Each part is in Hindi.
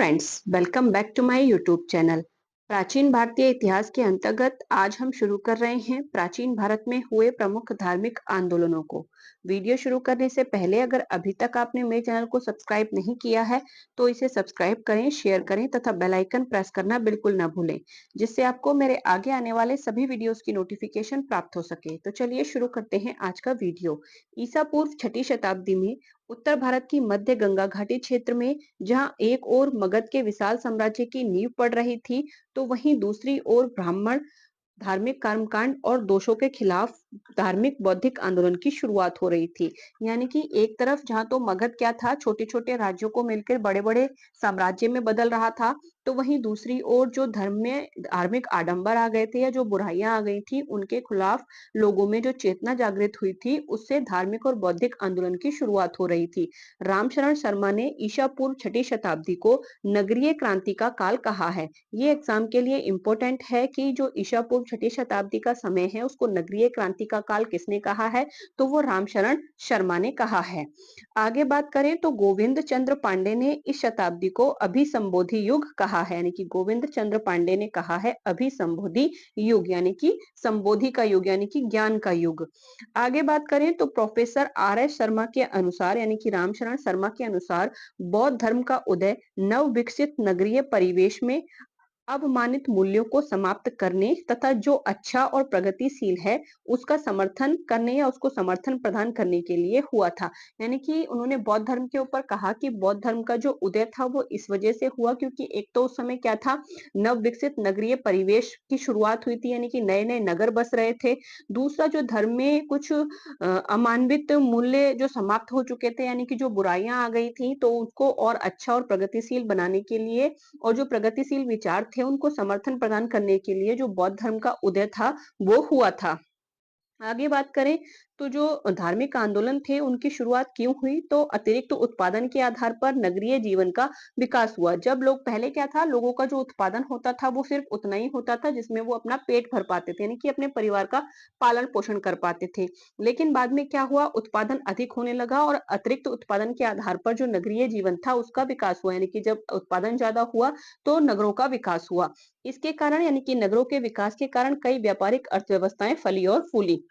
Friends, welcome back to my YouTube channel. प्राचीन भारतीय इतिहास के अंतर्गत आज हम शुरू कर रहे हैं प्राचीन भारत में हुए प्रमुख धार्मिक आंदोलनों को। वीडियो शुरू करने से पहले अगर अभी तक आपने मेरे चैनल को सब्सक्राइब नहीं किया है तो इसे सब्सक्राइब करें, शेयर करें तथा बेल आइकन प्रेस करना बिल्कुल ना भूलें, जिससे आपको मेरे आगे आने वाले सभी वीडियोस की नोटिफिकेशन प्राप्त हो सके। तो चलिए शुरू करते हैं आज का वीडियो। ईसा पूर्व छठी शताब्दी में उत्तर भारत की मध्य गंगा घाटी क्षेत्र में जहां एक ओर मगध के विशाल साम्राज्य की नींव पड़ रही थी, तो वहीं दूसरी ओर ब्राह्मण धार्मिक कर्मकांड और दोषों के खिलाफ धार्मिक बौद्धिक आंदोलन की शुरुआत हो रही थी। यानी कि एक तरफ जहां तो मगध क्या था, छोटे छोटे राज्यों को मिलकर बड़े बड़े साम्राज्य में बदल रहा था, तो वहीं दूसरी ओर जो धर्म में धार्मिक आडंबर आ गए थे या जो बुराइयां आ गई थी, उनके खिलाफ लोगों में जो चेतना जागृत हुई थी, उससे धार्मिक और बौद्धिक आंदोलन की शुरुआत हो रही थी। रामशरण शर्मा ने ईसा पूर्व छठी शताब्दी को नगरीय क्रांति का काल कहा है। ये एग्जाम के लिए इंपॉर्टेंट है कि जो ईसा पूर्व छठी शताब्दी का समय है उसको नगरीय क्रांति का काल किसने कहा है, तो वो रामशरण शर्मा ने कहा है। आगे बात करें तो गोविंद चंद्र पांडे ने इस शताब्दी को अभिसंबोधि युग कहा है। यानी कि गोविंद चंद्र पांडे ने कहा है अभिसंबोधि युग, यानी कि संबोधि का युग, यानी कि ज्ञान का युग। आगे बात करें तो प्रोफेसर आर एस शर्मा के अनुसार, यानी कि रामशरण शर्मा के अनुसार, बौद्ध धर्म का उदय नव विकसित नगरीय परिवेश में अवमानित मूल्यों को समाप्त करने तथा जो अच्छा और प्रगतिशील है उसका समर्थन करने या उसको समर्थन प्रदान करने के लिए हुआ था। यानी कि उन्होंने बौद्ध धर्म के ऊपर कहा कि बौद्ध धर्म का जो उदय था वो इस वजह से हुआ क्योंकि एक तो उस समय क्या था, नव विकसित नगरीय परिवेश की शुरुआत हुई थी, यानी कि नए नए नगर बस रहे थे। दूसरा, जो धर्म में कुछ अमानवित मूल्य जो समाप्त हो चुके थे, यानी कि जो बुराइयां आ गई थी, तो उसको और अच्छा और प्रगतिशील बनाने के लिए और जो प्रगतिशील विचार थे उनको समर्थन प्रदान करने के लिए जो बौद्ध धर्म का उदय था वो हुआ था। आगे बात करें तो जो धार्मिक आंदोलन थे उनकी शुरुआत क्यों हुई, तो अतिरिक्त उत्पादन के आधार पर नगरीय जीवन का विकास हुआ। जब लोग पहले क्या था, लोगों का जो उत्पादन होता था वो सिर्फ उतना ही होता था जिसमें वो अपना पेट भर पाते थे, यानी कि अपने परिवार का पालन पोषण कर पाते थे। लेकिन बाद में क्या हुआ, उत्पादन अधिक होने लगा और अतिरिक्त उत्पादन के आधार पर जो नगरीय जीवन था उसका विकास हुआ। यानी कि जब उत्पादन ज्यादा हुआ तो नगरों का विकास हुआ। इसके कारण, यानी कि नगरों के विकास के कारण कई व्यापारिक अर्थव्यवस्थाएं फली और फूली।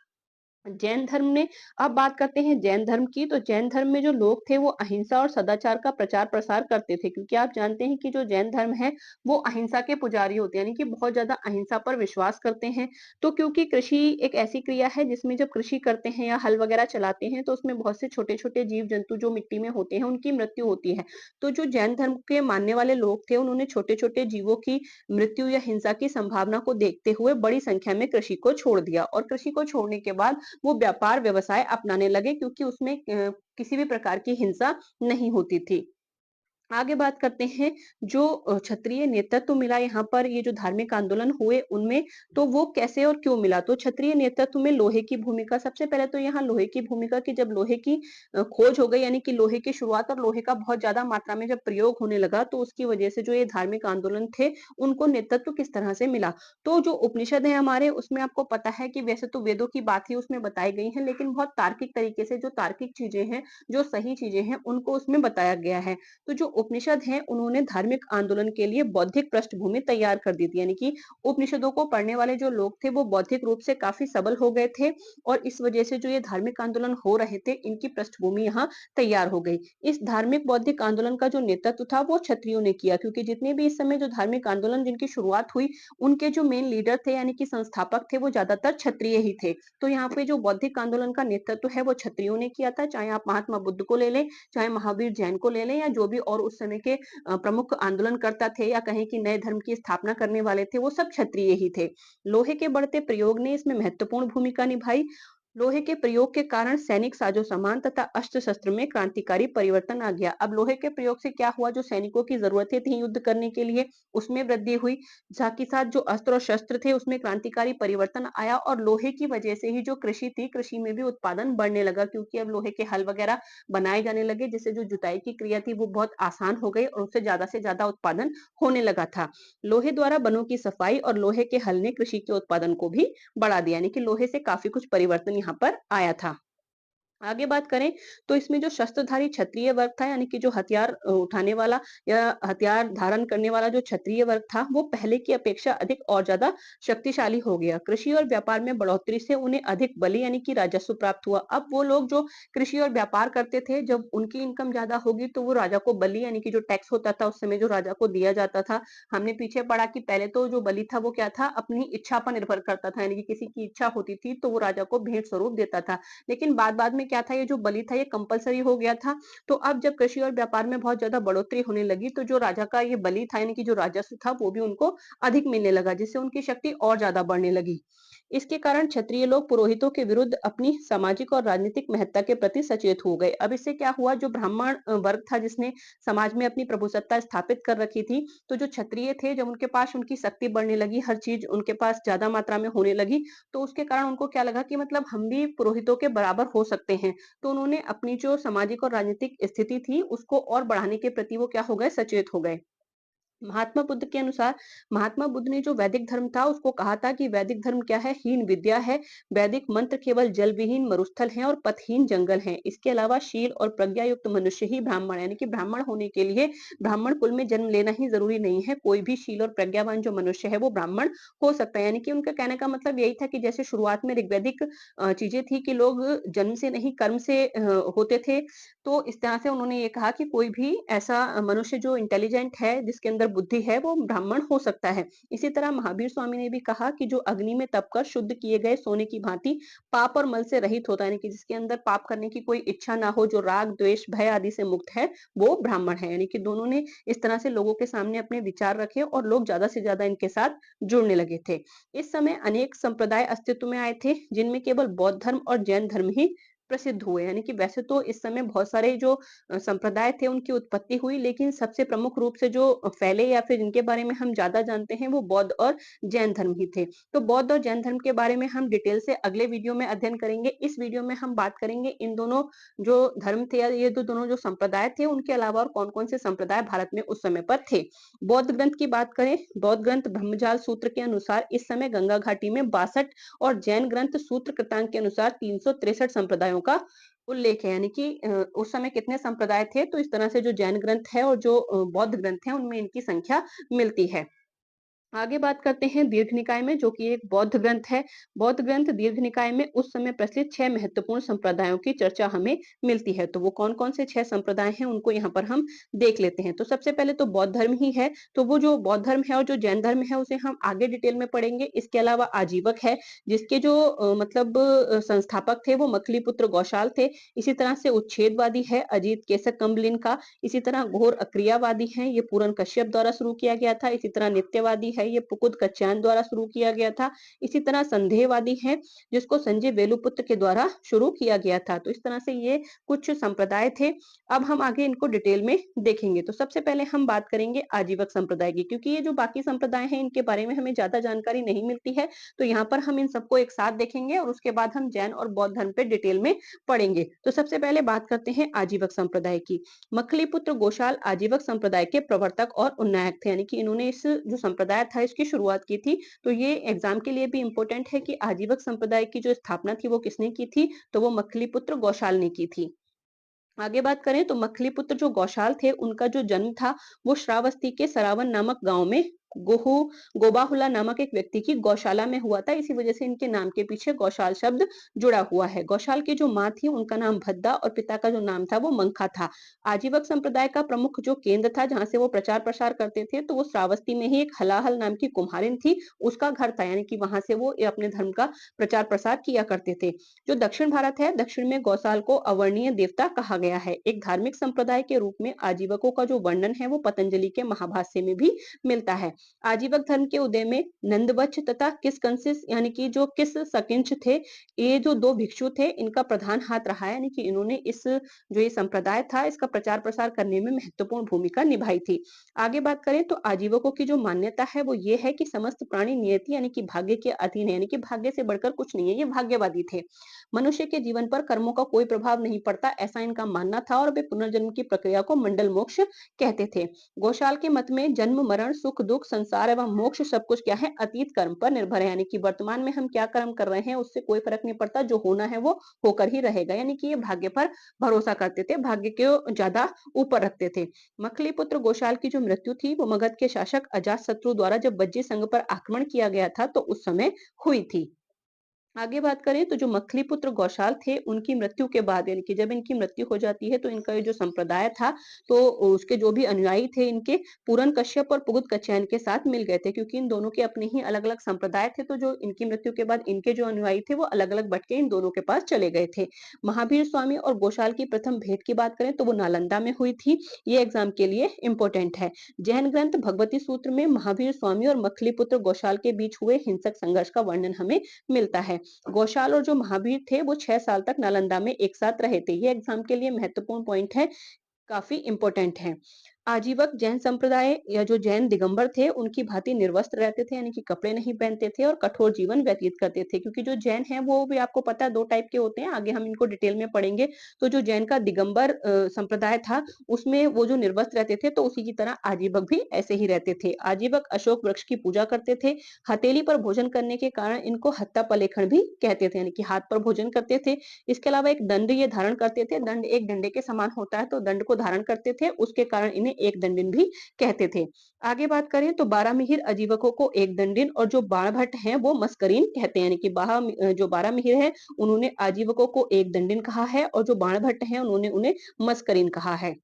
जैन धर्म ने, अब बात करते हैं जैन धर्म की, तो जैन धर्म में जो लोग थे वो अहिंसा और सदाचार का प्रचार प्रसार करते थे, क्योंकि आप जानते हैं कि जो जैन धर्म है वो अहिंसा के पुजारी होते हैं, यानी कि बहुत ज्यादा अहिंसा पर विश्वास करते हैं। तो क्योंकि कृषि एक ऐसी क्रिया है जिसमें जब कृषि करते हैं या हल वगैरह चलाते हैं तो उसमें बहुत से छोटे छोटे जीव जंतु जो मिट्टी में होते हैं उनकी मृत्यु होती है। तो जो जैन धर्म के मानने वाले लोग थे उन्होंने छोटे छोटे जीवों की मृत्यु या हिंसा की संभावना को देखते हुए बड़ी संख्या में कृषि को छोड़ दिया, और कृषि को छोड़ने के बाद वो व्यापार व्यवसाय अपनाने लगे क्योंकि उसमें किसी भी प्रकार की हिंसा नहीं होती थी। आगे बात करते हैं जो क्षत्रिय नेतृत्व मिला यहाँ पर, ये जो धार्मिक आंदोलन हुए उनमें, तो वो कैसे और क्यों मिला, तो क्षत्रिय नेतृत्व में लोहे की भूमिका, सबसे पहले तो यहाँ लोहे की भूमिका की जब लोहे की खोज हो गई, यानी कि लोहे की शुरुआत और लोहे का बहुत ज्यादा मात्रा में जब प्रयोग होने लगा, तो उसकी वजह से जो ये धार्मिक आंदोलन थे उनको नेतृत्व किस तरह से मिला। तो जो उपनिषद है हमारे, उसमें आपको पता है कि वैसे तो वेदों की बात ही उसमें बताई गई है, लेकिन बहुत तार्किक तरीके से जो तार्किक चीजें हैं, जो सही चीजें हैं, उनको उसमें बताया गया है। तो जो उपनिषद हैं उन्होंने धार्मिक आंदोलन के लिए बौद्धिक पृष्ठभूमि तैयार कर दी थी, यानी कि उपनिषदों को पढ़ने वाले जो लोग थे वो बौद्धिक रूप से काफी सबल हो गए थे, और इस वजह से जो ये धार्मिक आंदोलन हो रहे थे इनकी पृष्ठभूमि यहाँ तैयार हो गई। इस धार्मिक बौद्धिक आंदोलन का जो नेतृत्व था वो क्षत्रियों ने किया, क्योंकि जितने भी इस समय जो धार्मिक आंदोलन जिनकी शुरुआत हुई उनके जो मेन लीडर थे यानी कि संस्थापक थे वो ज्यादातर क्षत्रिय ही थे। तो यहाँ पे जो बौद्धिक आंदोलन का नेतृत्व है वो क्षत्रियों ने किया था, चाहे आप महात्मा बुद्ध को ले लें, चाहे महावीर जैन को ले लें, या जो भी और उस समय के प्रमुख आंदोलनकर्ता थे या कहें कि नए धर्म की स्थापना करने वाले थे, वो सब क्षत्रिय ही थे। लोहे के बढ़ते प्रयोग ने इसमें महत्वपूर्ण भूमिका निभाई। लोहे के प्रयोग के कारण सैनिक साजो सामान तथा अस्त्र शस्त्र में क्रांतिकारी परिवर्तन आ गया। अब लोहे के प्रयोग से क्या हुआ, जो सैनिकों की जरूरतें थी युद्ध करने के लिए उसमें वृद्धि हुई, साथ ही साथ जो अस्त्र और शस्त्र थे उसमें क्रांतिकारी परिवर्तन आया, और लोहे की वजह से ही जो कृषि थी, कृषि में भी उत्पादन बढ़ने लगा, क्योंकि अब लोहे के हल वगैरह बनाए जाने लगे, जिससे जो जुताई की क्रिया थी वो बहुत आसान हो गई और उससे ज्यादा उत्पादन होने लगा था। लोहे द्वारा वनों की सफाई और लोहे के हल ने कृषि के उत्पादन को भी बढ़ा दिया, यानी कि लोहे से काफी कुछ परिवर्तन यहाँ पर आया था। आगे बात करें तो इसमें जो शस्त्रधारी क्षत्रिय वर्ग था यानी कि जो हथियार उठाने वाला या हथियार धारण करने वाला जो क्षत्रिय वर्ग था वो पहले की अपेक्षा अधिक और ज्यादा शक्तिशाली हो गया। कृषि और व्यापार में बढ़ोतरी से उन्हें अधिक बलि यानी कि राजस्व प्राप्त हुआ। अब वो लोग जो कृषि और व्यापार करते थे, जब उनकी इनकम ज्यादा होगी तो वो राजा को बलि यानी कि जो टैक्स होता था उस समय जो राजा को दिया जाता था। हमने पीछे पढ़ा कि पहले तो जो बलि था वो क्या था, अपनी इच्छा पर निर्भर करता था, यानी कि किसी की इच्छा होती थी तो वो राजा को भेंट स्वरूप देता था। लेकिन बाद-बाद में क्या था, ये जो बलि था ये कंपल्सरी हो गया था। तो अब जब कृषि और व्यापार में बहुत ज़्यादा बढ़ोतरी होने लगी तो जो राजा का ये बलि था यानी कि जो राजस्व था वो भी उनको अधिक मिलने लगा, जिससे उनकी शक्ति और ज़्यादा बढ़ने लगी। इसके कारण क्षत्रिय लोग पुरोहितों के विरुद्ध अपनी सामाजिक और राजनीतिक महत्ता के प्रति सचेत हो गए। अब इससे क्या हुआ, जो ब्राह्मण वर्ग था जिसने समाज में अपनी प्रभुसत्ता स्थापित कर रखी थी, तो जो क्षत्रिय थे जब उनके पास उनकी शक्ति बढ़ने लगी, हर चीज़ उनके पास ज़्यादा मात्रा में होने लगी, तो उसके कारण उनको क्या लगा कि मतलब हम भी पुरोहितों के बराबर हो सकते हैं। तो उन्होंने अपनी जो सामाजिक और राजनीतिक स्थिति थी उसको और बढ़ाने के प्रति वो क्या हो गए, सचेत हो गए। महात्मा बुद्ध के अनुसार, महात्मा बुद्ध ने जो वैदिक धर्म था उसको कहा था कि वैदिक धर्म क्या है, हीन विद्या है। वैदिक मंत्र केवल जल विहीन मरुस्थल हैं और पथहीन जंगल हैं। इसके अलावा शील और प्रज्ञा युक्त मनुष्य ही ब्राह्मण है, यानी कि ब्राह्मण होने के लिए ब्राह्मण कुल में जन्म लेना ही जरूरी नहीं है, कोई भी शील और प्रज्ञावान जो मनुष्य है वो ब्राह्मण हो सकता है। यानी कि उनका कहने का मतलब यही था कि जैसे शुरुआत में ऋग्वैदिक चीजें थी कि लोग जन्म से नहीं कर्म से होते थे, तो इस तरह से उन्होंने ये कहा कि कोई भी ऐसा मनुष्य जो इंटेलिजेंट है, जिसके अंदर बुद्धि है, वो ब्राह्मण हो सकता है। इसी तरह महावीर स्वामी ने भी कहा कि जो अग्नि में तपकर शुद्ध किए गए सोने की भांति पाप और मल से रहित होता है, यानी कि जिसके अंदर पाप करने की कोई इच्छा ना हो, जो राग, द्वेष, भय आदि से मुक्त है, वो ब्राह्मण है। यानी कि दोनों ने इस तरह से लोगों के सामने अपने विचार रखे और लोग ज्यादा से ज्यादा इनके साथ जुड़ने लगे थे। इस समय अनेक संप्रदाय अस्तित्व में आए थे, जिनमें केवल बौद्ध धर्म और जैन धर्म ही प्रसिद्ध हुए। यानी कि वैसे तो इस समय बहुत सारे जो संप्रदाय थे उनकी उत्पत्ति हुई, लेकिन सबसे प्रमुख रूप से जो फैले या फिर जिनके बारे में हम ज्यादा जानते हैं वो बौद्ध और जैन धर्म ही थे। तो बौद्ध और जैन धर्म के बारे में हम डिटेल से अगले वीडियो में अध्ययन करेंगे। इस वीडियो में हम बात करेंगे इन दोनों जो धर्म थे या ये जो दोनों जो संप्रदाय थे उनके अलावा और कौन कौन से संप्रदाय भारत में उस समय पर थे। बौद्ध ग्रंथ की बात करें, बौद्ध ग्रंथ ब्रह्मजाल सूत्र के अनुसार इस समय गंगा घाटी में 62 और जैन ग्रंथ सूत्र कृतांक के अनुसार 363 संप्रदायों का उल्लेख है। यानी कि उस समय कितने संप्रदाय थे, तो इस तरह से जो जैन ग्रंथ है और जो बौद्ध ग्रंथ है उनमें इनकी संख्या मिलती है। आगे बात करते हैं दीर्घ निकाय में, जो कि एक बौद्ध ग्रंथ है। बौद्ध ग्रंथ दीर्घ निकाय में उस समय प्रचलित 6 महत्वपूर्ण संप्रदायों की चर्चा हमें मिलती है। तो वो कौन-कौन से 6 संप्रदाय हैं उनको यहाँ पर हम देख लेते हैं। तो सबसे पहले तो बौद्ध धर्म ही है। तो वो जो बौद्ध धर्म है और जो जैन धर्म है उसे हम आगे डिटेल में पढ़ेंगे। इसके अलावा आजीवक है, जिसके जो मतलब संस्थापक थे वो मखलीपुत्र गौशाल थे। इसी तरह से उच्छेदवादी है अजीत केसर कम्बलिन का। इसी तरह घोर अक्रियावादी हैं, ये पूरन कश्यप द्वारा शुरू किया गया था। इसी तरह नित्यवादी है, ये पुकुद कच्यान द्वारा शुरू किया गया था। इसी तरह संदेहवादी है, जिसको संजय वेलुपुत्र के द्वारा शुरू किया गया था। तो इस तरह से ये कुछ संप्रदाय थे। अब हम आगे इनको डिटेल में देखेंगे। तो सबसे पहले हम बात करेंगे आजीवक संप्रदाय की, क्योंकि ये जो बाकी संप्रदाय हैं इनके बारे में हमें ज्यादा जानकारी नहीं मिलती है। तो यहाँ पर हम इन सबको एक साथ देखेंगे और उसके बाद हम जैन और बौद्ध धर्म पे डिटेल में पढ़ेंगे। तो सबसे पहले बात करते हैं आजीवक संप्रदाय की। मखलीपुत्र गोशाल आजीवक संप्रदाय के प्रवर्तक और उन्नायक थे, यानी कि इन्होंने इस जो संप्रदाय था इसकी शुरुआत की थी। तो ये एग्जाम के लिए भी इंपॉर्टेंट है कि आजीवक संप्रदाय की जो स्थापना थी वो किसने की थी, तो वो मखलीपुत्र गौशाल ने की थी। आगे बात करें तो मखलीपुत्र जो गौशाल थे उनका जो जन्म था वो श्रावस्ती के सरावन नामक गांव में गोहू गोबाहुला नामक एक व्यक्ति की गौशाला में हुआ था। इसी वजह से इनके नाम के पीछे गौशाल शब्द जुड़ा हुआ है। गौशाल की जो माँ थी उनका नाम भद्दा और पिता का जो नाम था वो मंखा था। आजीवक संप्रदाय का प्रमुख जो केंद्र था जहाँ से वो प्रचार प्रसार करते थे तो वो श्रावस्ती में ही एक हलाहल नाम की कुम्हारिन थी, उसका घर था। यानी कि वहां से वो अपने धर्म का प्रचार प्रसार किया करते थे। जो दक्षिण भारत है, दक्षिण में गौसाल को अवर्णीय देवता कहा गया है। एक धार्मिक संप्रदाय के रूप में आजीवकों का जो वर्णन है वो पतंजलि के महाभाष्य में भी मिलता है। आजीवक धर्म के उदय में नंदवच्छ तथा किसकंसिस यानी कि जो किस सकिंच थे, ये जो दो भिक्षु थे इनका प्रधान हाथ रहा है। यानी कि इन्होंने इस जो ये संप्रदाय था इसका प्रचार प्रसार करने में महत्वपूर्ण भूमिका निभाई थी। आगे बात करें तो आजीवकों की जो मान्यता है वो ये है कि समस्त प्राणी नियति यानी कि भाग्य के अधीन है, यानी कि भाग्य से बढ़कर कुछ नहीं है, ये भाग्यवादी थे। मनुष्य के जीवन पर कर्मों का कोई प्रभाव नहीं पड़ता, ऐसा इनका मानना था और वे पुनर्जन्म की प्रक्रिया को मंडल मोक्ष कहते थे। गौशाल के मत में जन्म, मरण, सुख, दुख संसार एवं मोक्ष सब कुछ क्या है, अतीत कर्म पर निर्भर है। यानी कि वर्तमान में हम क्या कर्म कर रहे हैं उससे कोई फर्क नहीं पड़ता, जो होना है वो होकर ही रहेगा। यानी कि ये भाग्य पर भरोसा करते थे, भाग्य को ज्यादा ऊपर रखते थे। मखलीपुत्र गोशाल की जो मृत्यु थी वो मगध के शासक अजातशत्रु द्वारा जब बज्जी संघ पर आक्रमण किया गया था तो उस समय हुई थी। आगे बात करें तो जो मखलीपुत्र गौशाल थे उनकी मृत्यु के बाद, यानी कि जब इनकी मृत्यु हो जाती है तो इनका ये जो संप्रदाय था, तो उसके जो भी अनुयायी थे इनके, पूरन कश्यप और पुगुत कच्छायन के साथ मिल गए थे, क्योंकि इन दोनों के अपने ही अलग अलग संप्रदाय थे। तो जो इनकी मृत्यु के बाद इनके जो अनुयायी थे वो अलग अलग बट के इन दोनों के पास चले गए थे। महावीर स्वामी और गोशाल की प्रथम भेंट की बात करें तो वो नालंदा में हुई थी। ये एग्जाम के लिए इंपॉर्टेंट है। जैन ग्रंथ भगवती सूत्र में महावीर स्वामी और मखलीपुत्र गौशाल के बीच हुए हिंसक संघर्ष का वर्णन हमें मिलता है। गौशाल और जो महावीर थे वो 6 साल तक नालंदा में एक साथ रहे थे। ये एग्जाम के लिए महत्वपूर्ण पॉइंट है, काफी इंपॉर्टेंट है। आजीवक जैन संप्रदाय या जो जैन दिगंबर थे उनकी भांति निर्वस्त्र रहते थे, यानी कि कपड़े नहीं पहनते थे और कठोर जीवन व्यतीत करते थे, क्योंकि जो जैन हैं वो भी आपको पता है 2 टाइप के होते हैं, आगे हम इनको डिटेल में पढ़ेंगे। तो जो जैन का दिगंबर संप्रदाय था उसमें वो जो निर्वस्त्र रहते थे, तो उसी की तरह आजीवक भी ऐसे ही रहते थे। आजीवक अशोक वृक्ष की पूजा करते थे। हथेली पर भोजन करने के कारण इनको हत्ता पलेखण भी कहते थे, यानी कि हाथ पर भोजन करते थे। इसके अलावा एक दंड ये धारण करते थे, दंड एक डंडे के समान होता है, तो दंड को धारण करते थे, उसके कारण इन्हें एक दंडिन भी कहते थे। आगे बात करें तो बारहमिहिर आजीवकों को एक दंडिन और जो बाणभट्ट हैं वो मस्करीन कहते हैं, यानी कि जो बारहमिहिर है उन्होंने आजीवकों को एक दंडिन कहा है और जो बाणभट्ट हैं उन्होंने उन्हें मस्करीन कहा है।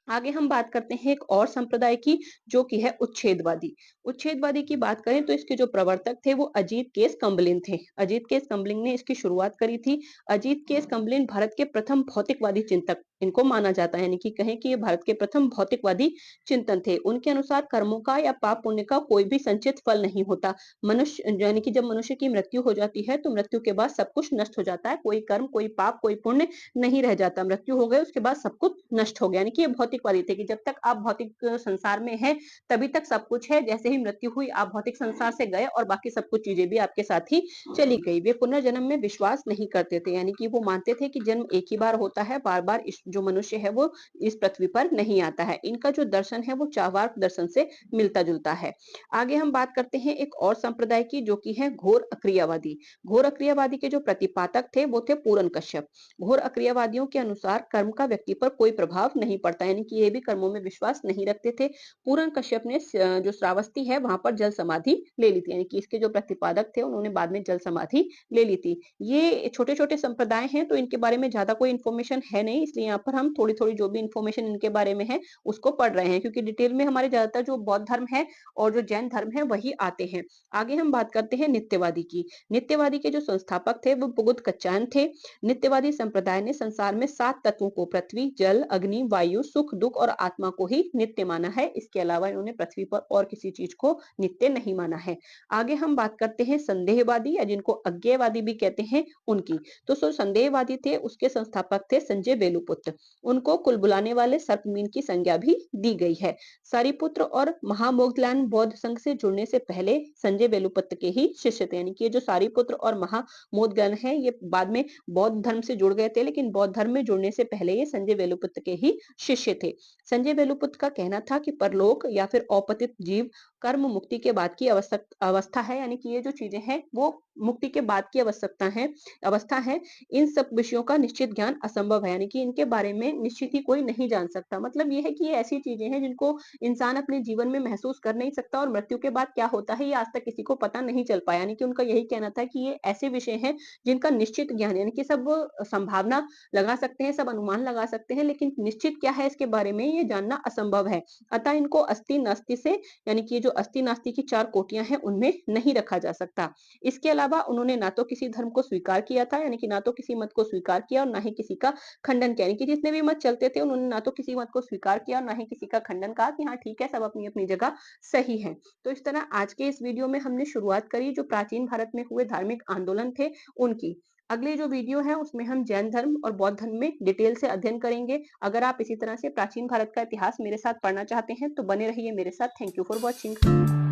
आगे हम बात करते हैं एक और संप्रदाय की, जो कि है उच्छेदवादी। उच्छेदवादी की बात करें तो इसके जो प्रवर्तक थे वो अजीत केस कम्बलिन थे। अजीत केस कम्बलिन ने इसकी शुरुआत करी थी। अजीत केस कम्बलिन भारत के प्रथम भौतिकवादी चिंतक इनको माना जाता है, यानी कि कहें कि ये भारत के प्रथम भौतिकवादी चिंतन थे। उनके अनुसार कर्मों का या पाप पुण्य का कोई भी संचित फल नहीं होता। मनुष्य, यानी कि जब मनुष्य की मृत्यु हो जाती है तो मृत्यु के बाद सब कुछ नष्ट हो जाता है, कोई कर्म, कोई पाप, कोई पुण्य नहीं रह जाता। मृत्यु हो गए उसके बाद सब कुछ नष्ट हो गया, यानी कि ये भौतिकवादी थे कि जब तक आप भौतिक संसार में हैं तभी तक सब कुछ है, जैसे ही मृत्यु हुई आप भौतिक संसार से गए और बाकी सब कुछ चीजें भी आपके साथ ही चली गई। वे पुनर्जन्म में विश्वास नहीं करते थे, यानी कि वो मानते थे कि जन्म एक ही बार होता है, बार बार जो मनुष्य है वो इस पृथ्वी पर नहीं आता है। इनका जो दर्शन है वो चार्वाक दर्शन से मिलता जुलता है। आगे हम बात करते हैं एक और संप्रदाय की, जो कि है घोर अक्रियावादी। घोर अक्रियावादी के जो प्रतिपादक थे वो थे पूरन कश्यप। घोर अक्रियावादियों के अनुसार कर्म का व्यक्ति पर कोई प्रभाव नहीं पड़ता, यानी कि ये भी कर्मों में विश्वास नहीं रखते थे। पूरन कश्यप ने जो श्रावस्ती है वहां पर जल समाधि ले ली थी, यानी कि इसके जो प्रतिपादक थे उन्होंने बाद में जल समाधि ले ली थी। ये छोटे छोटे संप्रदाय हैं तो इनके बारे में ज्यादा कोई इन्फॉर्मेशन है नहीं, इसलिए यहाँ पर हम थोड़ी थोड़ी जो भी इन्फॉर्मेशन इनके बारे में है उसको पढ़ रहे हैं, क्योंकि डिटेल में हमारे ज्यादातर जो बौद्ध धर्म है और जो जैन धर्म है वही आते हैं। आगे हम बात करते हैं नित्यवादी की। नित्यवादी के जो संस्थापक थे वो पुगुत कच्छायन थे। नित्यवादी संप्रदाय ने संसार में 7 तत्वों को, पृथ्वी, जल, अग्नि, वायु, सुख, दुख और आत्मा को ही नित्य माना है। इसके अलावा इन्होंने पृथ्वी पर और किसी चीज को नित्य नहीं माना है। आगे हम बात करते हैं संदेहवादी या जिनको अज्ञेयवादी भी कहते हैं उनकी। तो जो संदेहवादी थे उसके संस्थापक थे संजय वेलुपुत्र। उनको कुल बुलाने वाले सर्पमीन की संज्ञा भी दी गई है। सारिपुत्र और महामोगलान बौद्ध संघ से जुड़ने से पहले संजय वेलुपुत्र के ही शिष्य थे, यानी कि ये जो सारिपुत्र और महामोदगन है ये बाद में बौद्ध धर्म से जुड़ गए थे, लेकिन बौद्ध धर्म में जुड़ने से पहले ये संजय वेलुपुत्र के ही शिष्य थे। संजय वेलुपुत्र का कहना था कि परलोक या फिर औपतित जीव कर्म मुक्ति के बाद की अवस्था है, यानी कि ये जो चीजें हैं वो मुक्ति के बाद की अवस्था है। इन सब विषयों का निश्चित ज्ञान असंभव है, यानी कि इनके बारे में निश्चित ही कोई नहीं जान सकता। मतलब ये है कि ये ऐसी चीजें हैं जिनको इंसान अपने जीवन में महसूस कर नहीं सकता और मृत्यु के बाद क्या होता है ये आज तक किसी को पता नहीं चल पाया। यानी कि उनका यही कहना था कि ये ऐसे विषय हैं जिनका निश्चित ज्ञान, यानी कि सब संभावना लगा सकते हैं, सब अनुमान लगा सकते हैं, लेकिन निश्चित क्या है इसके बारे में ये जानना असंभव है। अतः इनको अस्थि नास्ति से, यानी कि ये जो अस्थि नास्ति की 4 कोटियां हैं उनमें नहीं रखा जा सकता। इसके अलावा उन्होंने ना तो किसी धर्म को स्वीकार किया था, यानी कि ना तो किसी मत को स्वीकार किया और ना ही किसी का खंडन किया, यानी कि जितने भी मत चलते थे उन्होंने ना तो किसी मत को स्वीकार किया और ना ही किसी का खंडन, कहा कि हाँ ठीक है सब अपनी अपनी जगह सही है। तो इस तरह आज के इस वीडियो में हमने शुरुआत करी जो प्राचीन भारत में हुए धार्मिक आंदोलन थे उनकी। अगली जो वीडियो है उसमें हम जैन धर्म और बौद्ध धर्म में डिटेल से अध्ययन करेंगे। अगर आप इसी तरह से प्राचीन भारत का इतिहास मेरे साथ पढ़ना चाहते हैं तो बने रहिए मेरे साथ। Thank you for watching.